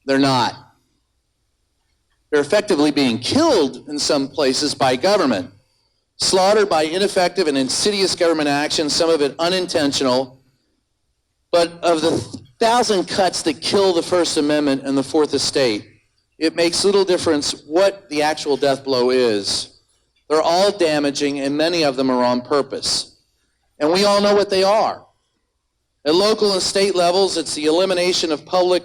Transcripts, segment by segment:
They're not. They're effectively being killed in some places by government, slaughtered by ineffective and insidious government action, some of it unintentional. But of the 1,000 cuts that kill the First Amendment and the Fourth Estate, it makes little difference what the actual death blow is. They're all damaging, and many of them are on purpose. And we all know what they are. At local and state levels, it's the elimination of public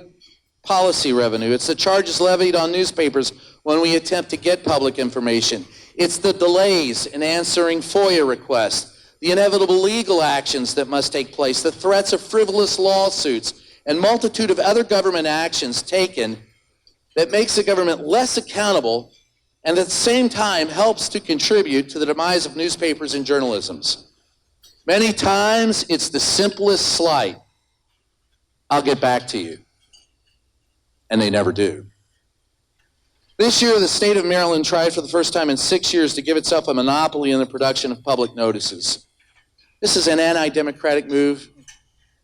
policy revenue. It's the charges levied on newspapers when we attempt to get public information. It's the delays in answering FOIA requests, the inevitable legal actions that must take place, the threats of frivolous lawsuits, and multitude of other government actions taken that makes the government less accountable and at the same time helps to contribute to the demise of newspapers and journalisms. Many times it's the simplest slight. I'll get back to you. And they never do. This year, the state of Maryland tried for the first time in 6 years to give itself a monopoly in the production of public notices. This is an anti-democratic move,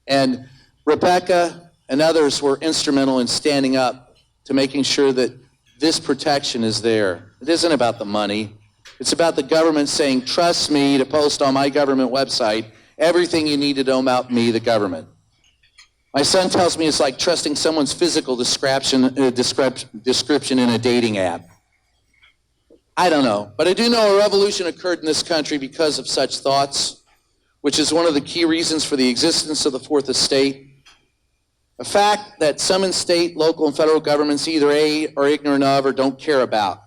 and Rebecca and others were instrumental in standing up to making sure that this protection is there. It isn't about the money. It's about the government saying, trust me to post on my government website everything you need to know about me, the government. My son tells me it's like trusting someone's physical description in a dating app. I don't know, but I do know a revolution occurred in this country because of such thoughts, which is one of the key reasons for the existence of the Fourth Estate. A fact that some in state, local, and federal governments either A, are ignorant of or don't care about.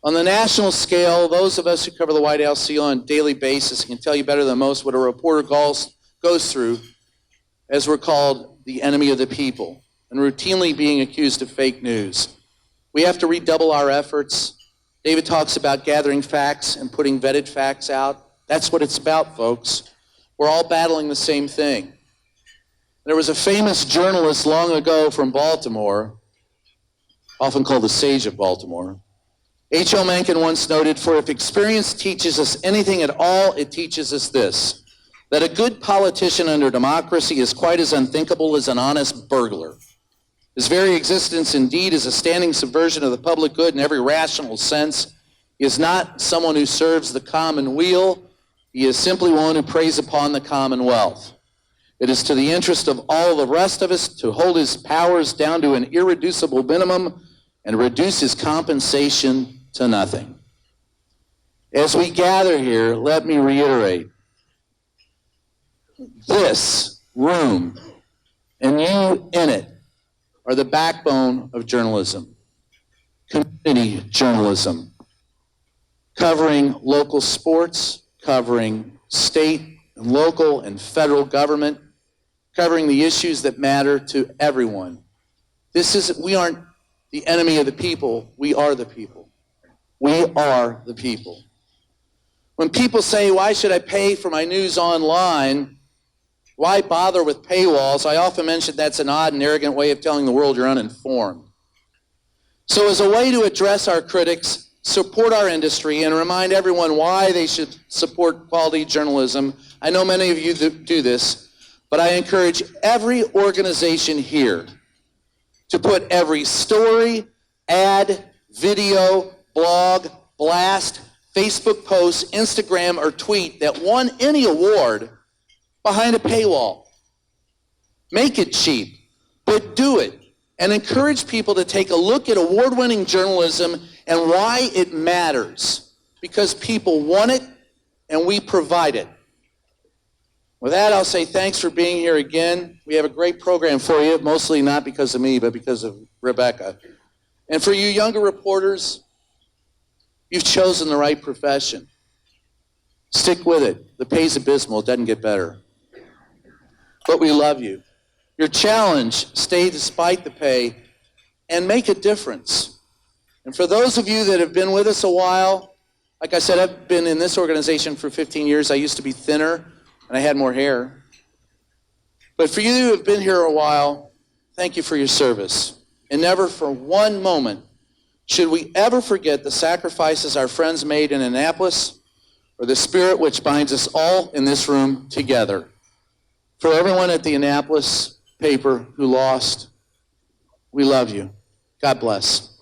On the national scale, those of us who cover the White House on a daily basis can tell you better than most what a reporter goes through as we're called the enemy of the people and routinely being accused of fake news. We have to redouble our efforts. David talks about gathering facts and putting vetted facts out. That's what it's about, folks. We're all battling the same thing. There was a famous journalist long ago from Baltimore, often called the Sage of Baltimore. H.L. Mencken once noted, "For if experience teaches us anything at all, it teaches us this, that a good politician under democracy is quite as unthinkable as an honest burglar. His very existence, indeed, is a standing subversion of the public good in every rational sense. He is not someone who serves the common weal. He is simply one who preys upon the commonwealth. It is to the interest of all the rest of us to hold his powers down to an irreducible minimum and reduce his compensation to nothing." As we gather here, let me reiterate, this room and you in it are the backbone of journalism, community journalism, covering local sports, covering state and local and federal government, covering the issues that matter to everyone. We aren't the enemy of the people, we are the people. We are the people. When people say, why should I pay for my news online? Why bother with paywalls? I often mention that's an odd and arrogant way of telling the world you're uninformed. So as a way to address our critics, support our industry, and remind everyone why they should support quality journalism, I know many of you do this, but I encourage every organization here to put every story, ad, video, blog, blast, Facebook post, Instagram, or tweet that won any award behind a paywall. Make it cheap, but do it, and encourage people to take a look at award-winning journalism and why it matters, because people want it and we provide it. With that, I'll say thanks for being here again. We have a great program for you, mostly not because of me, but because of Rebecca. And for you younger reporters, you've chosen the right profession. Stick with it. The pay's abysmal. It doesn't get better. But we love you. Your challenge, stay despite the pay and make a difference. And for those of you that have been with us a while, like I said, I've been in this organization for 15 years. I used to be thinner and I had more hair. But for you who have been here a while, thank you for your service. And never for one moment should we ever forget the sacrifices our friends made in Annapolis or the spirit which binds us all in this room together. For everyone at the Annapolis paper who lost, We love you. God bless.